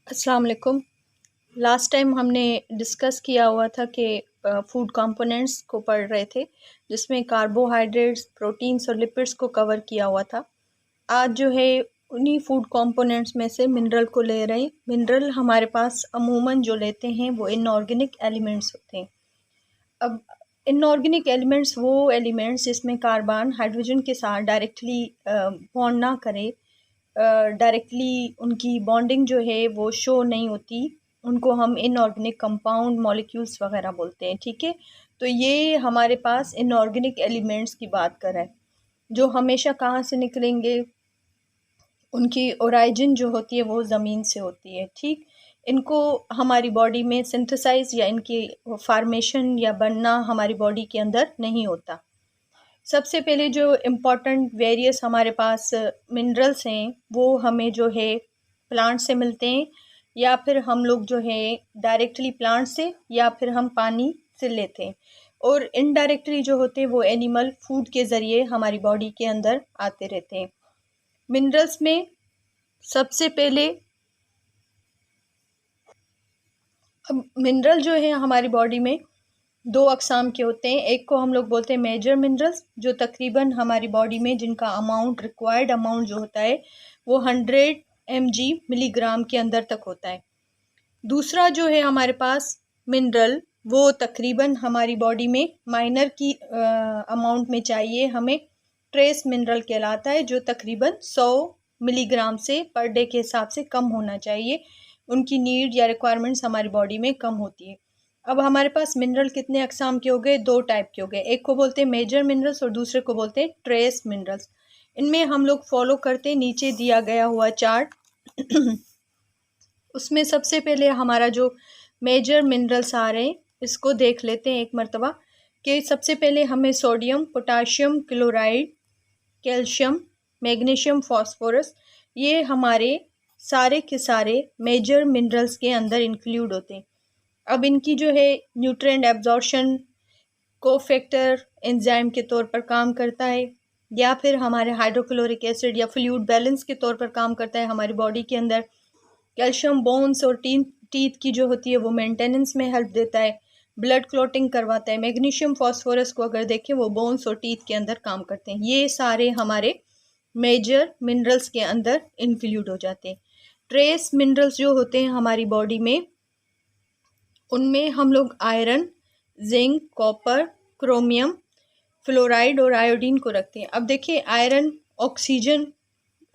अस्सलाम वालेकुम। Last time हमने डिस्कस किया हुआ था कि फूड कंपोनेंट्स को पढ़ रहे थे, जिसमें कार्बोहाइड्रेट्स, प्रोटीन्स और लिपिड्स को कवर किया हुआ था। आज जो है उन्हीं फूड कंपोनेंट्स में से मिनरल को ले रहे हैं। मिनरल हमारे पास अमूमन जो लेते हैं वो इनऑर्गेनिक एलिमेंट्स होते हैं। अब इनऑर्गेनिक एलिमेंट्स वो एलिमेंट्स जिसमें कार्बन हाइड्रोजन के साथ डायरेक्टली बॉन्ड ना करे, डायरेक्टली उनकी बॉन्डिंग जो है वो शो नहीं होती, उनको हम इनऑर्गेनिक कंपाउंड मॉलिक्यूल्स वगैरह बोलते हैं। ठीक है, तो ये हमारे पास इनऑर्गेनिक एलिमेंट्स की बात कर रहा है, जो हमेशा कहाँ से निकलेंगे, उनकी ओरिजिन जो होती है वो ज़मीन से होती है। ठीक, इनको हमारी बॉडी में सिंथेसाइज या इनकी फार्मेशन या बनना हमारी बॉडी के अंदर नहीं होता। सबसे पहले जो इम्पोर्टेंट वेरियस हमारे पास मिनरल्स हैं वो हमें जो है प्लांट से मिलते हैं, या फिर हम लोग जो है डायरेक्टली प्लांट से या फिर हम पानी से लेते हैं, और इनडायरेक्टली जो होते हैं वो एनिमल फूड के ज़रिए हमारी बॉडी के अंदर आते रहते हैं। मिनरल्स में सबसे पहले अब मिनरल जो है हमारी बॉडी में दो अक़साम के होते हैं। एक को हम लोग बोलते हैं मेजर मिनरल्स, जो तकरीबन हमारी बॉडी में जिनका अमाउंट रिक्वायर्ड अमाउंट जो होता है वो 100 mg मिलीग्राम के अंदर तक होता है। दूसरा जो है हमारे पास मिनरल, वो तकरीबन हमारी बॉडी में माइनर की अमाउंट में चाहिए हमें, ट्रेस मिनरल कहलाता है, जो तकरीबन 100 मिलीग्राम से पर डे के हिसाब से कम होना चाहिए। उनकी नीड या रिक्वायरमेंट्स हमारी बॉडी में कम होती है। अब हमारे पास मिनरल कितने अक़साम के हो गए? दो टाइप के हो गए। एक को बोलते हैं मेजर मिनरल्स और दूसरे को बोलते हैं ट्रेस मिनरल्स। इनमें हम लोग फॉलो करते हैं नीचे दिया गया हुआ चार्ट। उसमें सबसे पहले हमारा जो मेजर मिनरल्स आ रहे हैं इसको देख लेते हैं एक मरतबा, कि सबसे पहले हमें sodium, potassium chloride, calcium, magnesium, phosphorus, ये हमारे सारे के सारे मेजर मिनरल्स के अंदर इंक्लूड होते हैं। अब इनकी जो है न्यूट्रिएंट एब्जॉर्प्शन कोफैक्टर एंजाइम के तौर पर काम करता है, या फिर हमारे हाइड्रोक्लोरिक एसिड या फ्लूइड बैलेंस के तौर पर काम करता है हमारी बॉडी के अंदर। कैल्शियम बोन्स और टीथ की जो होती है वो मेंटेनेंस में हेल्प देता है, ब्लड क्लॉटिंग करवाता है। मैग्नीशियम फास्फोरस को अगर देखें वो बोन्स और टीथ के अंदर काम करते हैं। ये सारे हमारे मेजर मिनरल्स के अंदर इंक्लूड हो जाते हैं। ट्रेस मिनरल्स जो होते हैं हमारी बॉडी में, उनमें हम लोग iron, zinc, copper, chromium, fluoride और आयोडीन को रखते हैं। अब देखिए, आयरन ऑक्सीजन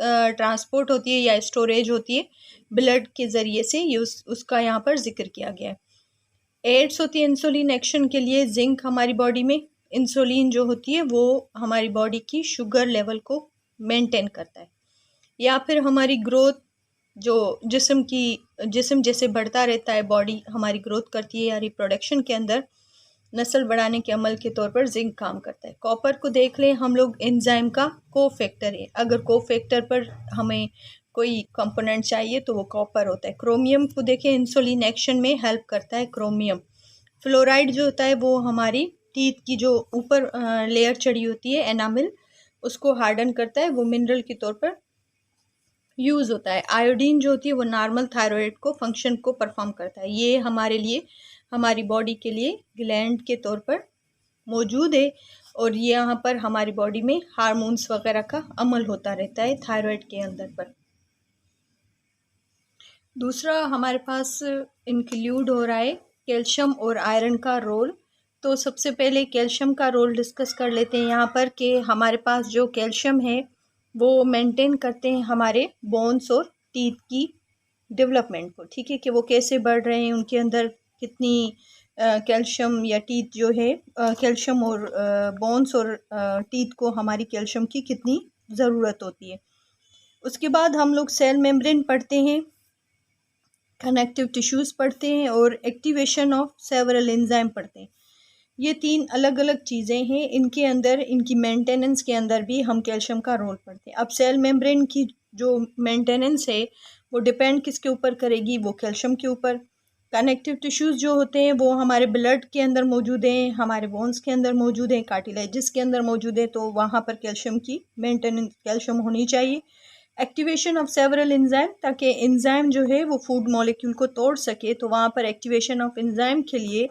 ट्रांसपोर्ट होती है या स्टोरेज होती है ब्लड के ज़रिए से, ये उसका यहाँ पर जिक्र किया गया है। एड्स होती है इंसुलिन एक्शन के लिए। जिंक हमारी बॉडी में इंसुलिन जो होती है वो हमारी बॉडी की शुगर लेवल को मेंटेन करता है। या फिर हमारी ग्रोथ, जो जिस्म जैसे बढ़ता रहता है बॉडी हमारी ग्रोथ करती है, या रिप्रोडक्शन के अंदर नस्ल बढ़ाने के अमल के तौर पर जिंक काम करता है। कॉपर को देख लें हम लोग, एंजाइम का कोफैक्टर है। अगर कोफैक्टर पर हमें कोई कंपोनेंट चाहिए तो वो कॉपर होता है। क्रोमियम को देखें, इंसुलिन एक्शन में हेल्प करता है क्रोमियम। फ्लोराइड जो होता है वो हमारी टीथ की जो ऊपर लेयर चढ़ी होती है एनामिल, उसको हार्डन करता है, वो मिनरल के तौर पर यूज़ होता है। आयोडीन जो होती है वो नॉर्मल थायराइड को फंक्शन को परफॉर्म करता है। ये हमारे लिए, हमारी बॉडी के लिए ग्लैंड के तौर पर मौजूद है, और ये यहाँ पर हमारी बॉडी में हार्मोन्स वगैरह का अमल होता रहता है थायराइड के अंदर पर। दूसरा हमारे पास इंक्लूड हो रहा है कैल्शियम और आयरन का रोल। तो सबसे पहले कैल्शियम का रोल डिस्कस कर लेते हैं यहाँ पर, कि हमारे पास जो कैल्शियम है वो मेंटेन करते हैं हमारे बोन्स और टीथ की डेवलपमेंट को। ठीक है, कि वो कैसे बढ़ रहे हैं, उनके अंदर कितनी कैल्शियम या टीथ जो है, कैल्शियम और बोन्स और टीथ को हमारी कैल्शियम की कितनी ज़रूरत होती है। उसके बाद हम लोग सेल मेम्ब्रेन पढ़ते हैं, कनेक्टिव टिश्यूज़ पढ़ते हैं, और एक्टिवेशन ऑफ सेवरल एंजाइम पढ़ते हैं। ये तीन अलग अलग चीज़ें हैं। इनके अंदर, इनकी मेंटेनेंस के अंदर भी हम कैल्शियम का रोल पढ़ते हैं। अब सेल मेम्ब्रेन की जो मेंटेनेंस है वो डिपेंड किसके ऊपर करेगी? वो कैल्शियम के ऊपर। कनेक्टिव टिश्यूज़ जो होते हैं वो हमारे ब्लड के अंदर मौजूद हैं, हमारे बोन्स के अंदर मौजूद हैं, कार्टिलेजिस के अंदर मौजूद है, तो वहाँ पर कैल्शियम की मेंटेनेंस, कैल्शियम होनी चाहिए। एक्टिवेशन ऑफ सेवरल एंजाइम, ताकि एंजाइम जो है वो फूड मॉलिक्यूल को तोड़ सके, तो वहाँ पर एक्टिवेशन ऑफ एंजाइम के लिए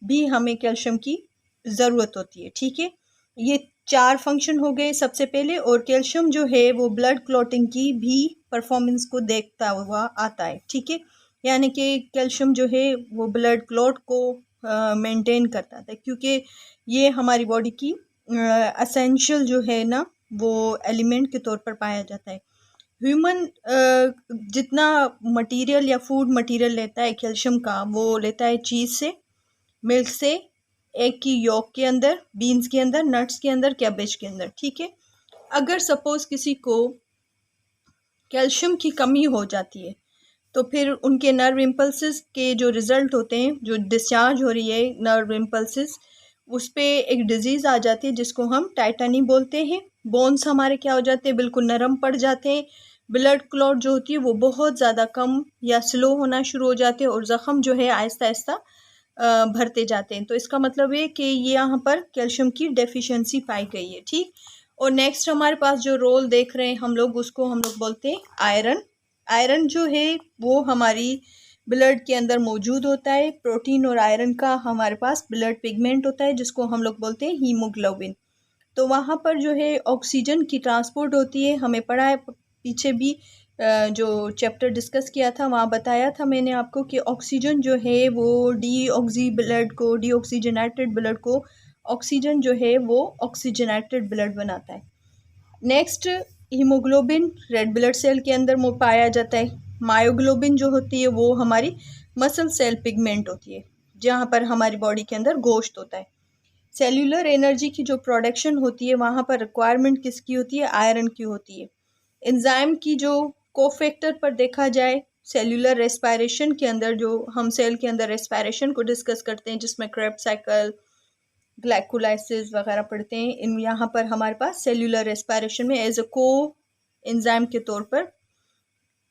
भी हमें कैल्शियम की ज़रूरत होती है। ठीक है, ये 4 फंक्शन हो गए सबसे पहले। और कैल्शियम जो है वो ब्लड क्लॉटिंग की भी परफॉर्मेंस को देखता हुआ आता है। ठीक है, यानी कि कैल्शियम जो है वो ब्लड क्लॉट को मेंटेन करता था, क्योंकि ये हमारी बॉडी की असेंशियल जो है ना वो एलिमेंट के तौर पर पाया जाता है। ह्यूमन जितना मटेरियल या फूड मटेरियल लेता है कैल्शियम का, वो लेता है चीज़ से, मिल्क से, एग की यॉक के अंदर, बीन्स के अंदर, नट्स के अंदर, कैबेज के अंदर। ठीक है, अगर सपोज किसी को कैल्शियम की कमी हो जाती है तो फिर उनके नर्व इम्पल्सेस के जो रिज़ल्ट होते हैं, जो डिस्चार्ज हो रही है नर्व इम्पल्सेस, उस पर एक डिज़ीज़ आ जाती है जिसको हम टाइटनी बोलते हैं। बोन्स हमारे क्या हो जाते हैं, बिल्कुल नरम पड़ जाते हैं। ब्लड क्लॉट जो होती है वो बहुत ज़्यादा कम या स्लो होना शुरू हो जाते हैं और ज़ख़म जो है आहिस्ता आहिस्ता भरते जाते हैं। तो इसका मतलब है कि ये यहाँ पर कैल्शियम की डेफिशिएंसी पाई गई है। ठीक, और नेक्स्ट हमारे पास जो रोल देख रहे हैं हम लोग, उसको हम लोग बोलते हैं आयरन। आयरन जो है वो हमारी ब्लड के अंदर मौजूद होता है। प्रोटीन और आयरन का हमारे पास ब्लड पिगमेंट होता है जिसको हम लोग बोलते हैं हीमोग्लोबिन। तो वहाँ पर जो है ऑक्सीजन की ट्रांसपोर्ट होती है। हमें पढ़ा है पीछे भी, जो चैप्टर डिस्कस किया था वहाँ बताया था मैंने आपको कि ऑक्सीजन जो है वो डीऑक्सीजनेटेड ब्लड को ऑक्सीजन जो है वो ऑक्सीजनेटेड ब्लड बनाता है। Next, haemoglobin red blood cell के अंदर वो पाया जाता है। मायोग्लोबिन जो होती है वो हमारी मसल सेल पिगमेंट होती है, जहाँ पर हमारी बॉडी के अंदर गोश्त होता है। सेल्यूलर एनर्जी की जो प्रोडक्शन होती है वहाँ पर रिक्वायरमेंट किसकी होती है, आयरन की होती है। एंजाइम की जो कोफैक्टर पर देखा जाए, सेल्यूलर रेस्पायरेशन के अंदर जो हम सेल के अंदर रेस्पायरेशन को डिस्कस करते हैं जिसमें क्रेब्स साइकिल, ग्लाइकोलाइसिस वगैरह पढ़ते हैं, इन यहाँ पर हमारे पास सेल्यूलर रेस्पायरेशन में एज अ एंजाइम के तौर पर,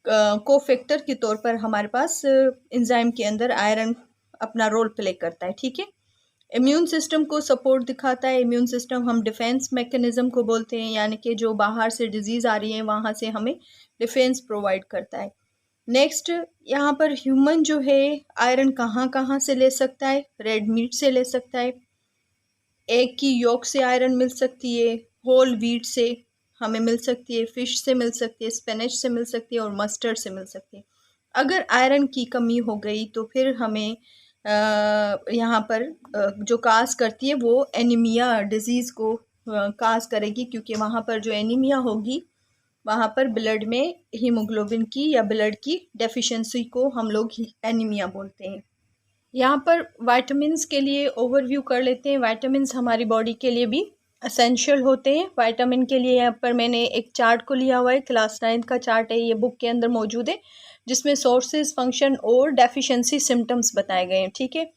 कोफैक्टर के तौर पर हमारे पास एंजाइम के अंदर आयरन अपना रोल प्ले करता है। ठीक है, इम्यून सिस्टम को सपोर्ट दिखाता है। इम्यून सिस्टम हम डिफेंस मैकेनिज्म को बोलते हैं, यानी कि जो बाहर से डिजीज़ आ रही है वहाँ से हमें डिफेंस प्रोवाइड करता है। नेक्स्ट, यहाँ पर ह्यूमन जो है आयरन कहाँ कहाँ से ले सकता है, रेड मीट से ले सकता है, एग की योक से आयरन मिल सकती है, होल व्हीट से हमें मिल सकती है, फ़िश से मिल सकती है, स्पिनच से मिल सकती है और मस्टर्ड से मिल सकती है। अगर आयरन की कमी हो गई तो फिर हमें यहाँ पर जो काज करती है वो एनीमिया डिज़ीज़ को काज करेगी, क्योंकि वहाँ पर जो एनीमिया होगी वहाँ पर ब्लड में हीमोग्लोबिन की या ब्लड की डेफिशिएंसी को हम लोग एनीमिया बोलते हैं। यहाँ पर वाइटामिन्स के लिए ओवरव्यू कर लेते हैं। वाइटामिन्स हमारी बॉडी के लिए भी असेंशियल होते हैं। विटामिन के लिए यहाँ पर मैंने एक चार्ट को लिया हुआ है, क्लास 9 का चार्ट है, ये बुक के अंदर मौजूद है, जिसमें सोर्सेज, फंक्शन और डेफिशिएंसी सिम्टम्स बताए गए हैं। ठीक है,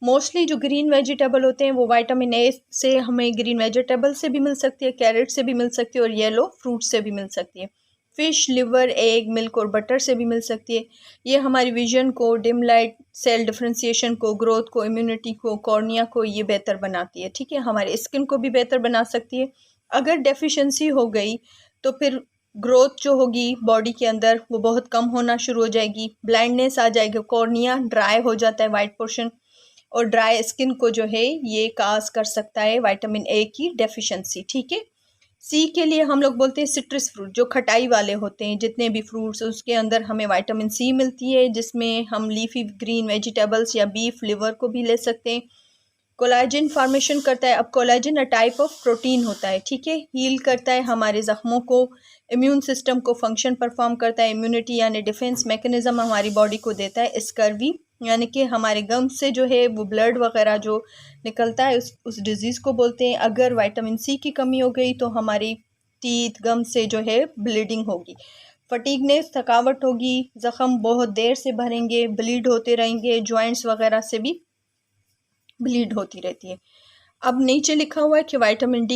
मोस्टली जो ग्रीन वेजिटेबल होते हैं वो विटामिन ए से हमें ग्रीन वेजिटेबल से भी मिल सकती है, कैरेट से भी मिल सकती है और येलो फ्रूट से भी मिल सकती है। फ़िश, लिवर, एग, मिल्क और बटर से भी मिल सकती है। ये हमारी विजन को, डिम लाइट, सेल डिफ्रेंसिएशन को, ग्रोथ को, इम्यूनिटी को, कॉर्निया को ये बेहतर बनाती है। ठीक है, हमारे स्किन को भी बेहतर बना सकती है। अगर डेफिशिएंसी हो गई तो फिर ग्रोथ जो होगी बॉडी के अंदर वो बहुत कम होना शुरू हो जाएगी, ब्लाइंडनेस आ जाएगी, कॉर्निया ड्राई हो जाता है, वाइट पोर्शन, और ड्राई स्किन को जो है ये काज कर सकता है विटामिन ए की डेफिशिएंसी। ठीक है, सी के लिए हम लोग बोलते हैं सिट्रस फ्रूट, जो खटाई वाले होते हैं, जितने भी फ्रूट्स उसके अंदर हमें विटामिन सी मिलती है, जिसमें हम लीफी ग्रीन वेजिटेबल्स या बीफ लिवर को भी ले सकते हैं। कोलाजन फॉर्मेशन करता है। अब collagen a type of protein होता है। ठीक है, हील करता है हमारे ज़ख्मों को, इम्यून सिस्टम को फंक्शन परफॉर्म करता है, इम्यूनिटी यानी डिफेंस मैकेनिज्म हमारी बॉडी को देता है। स्कर्वी यानी कि हमारे गम से जो है वो ब्लड वगैरह जो निकलता है उस डिज़ीज़ को बोलते हैं। अगर विटामिन सी की कमी हो गई तो हमारी टीथ, गम से जो है ब्लीडिंग होगी, फटीगनेस, थकावट होगी, ज़ख़म बहुत देर से भरेंगे, ब्लीड होते रहेंगे, जॉइंट्स वगैरह से भी ब्लीड होती रहती है। अब नीचे लिखा हुआ है कि vitamin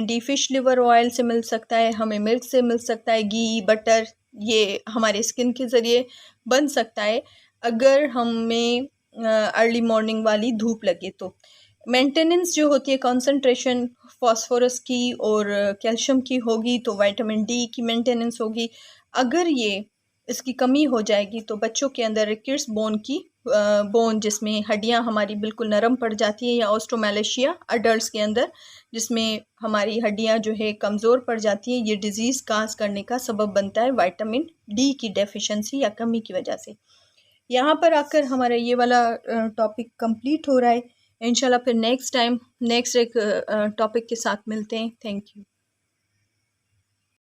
D fish liver oil से मिल सकता है, हमें मिल्क से मिल सकता है, घी, बटर, ये हमारे स्किन के ज़रिए बन सकता है अगर हमें अर्ली मॉर्निंग वाली धूप लगे तो। मेंटेनेंस जो होती है कंसंट्रेशन फास्फोरस की और कैल्शियम की होगी तो विटामिन डी की मेंटेनेंस होगी। अगर ये इसकी कमी हो जाएगी तो बच्चों के अंदर रिकेट्स बोन जिसमें हड्डियां हमारी बिल्कुल नरम पड़ जाती है, या ऑस्टोमेलेशिया अडल्ट्स के अंदर जिसमें हमारी हड्डियां जो है कमज़ोर पड़ जाती हैं, ये डिज़ीज़ काज करने का सबब बनता है विटामिन डी की डेफिशिएंसी या कमी की वजह से। यहाँ पर आकर हमारा ये वाला टॉपिक कंप्लीट हो रहा है। इंशाल्लाह फिर नेक्स्ट टाइम नेक्स्ट एक टॉपिक के साथ मिलते हैं। Thank you.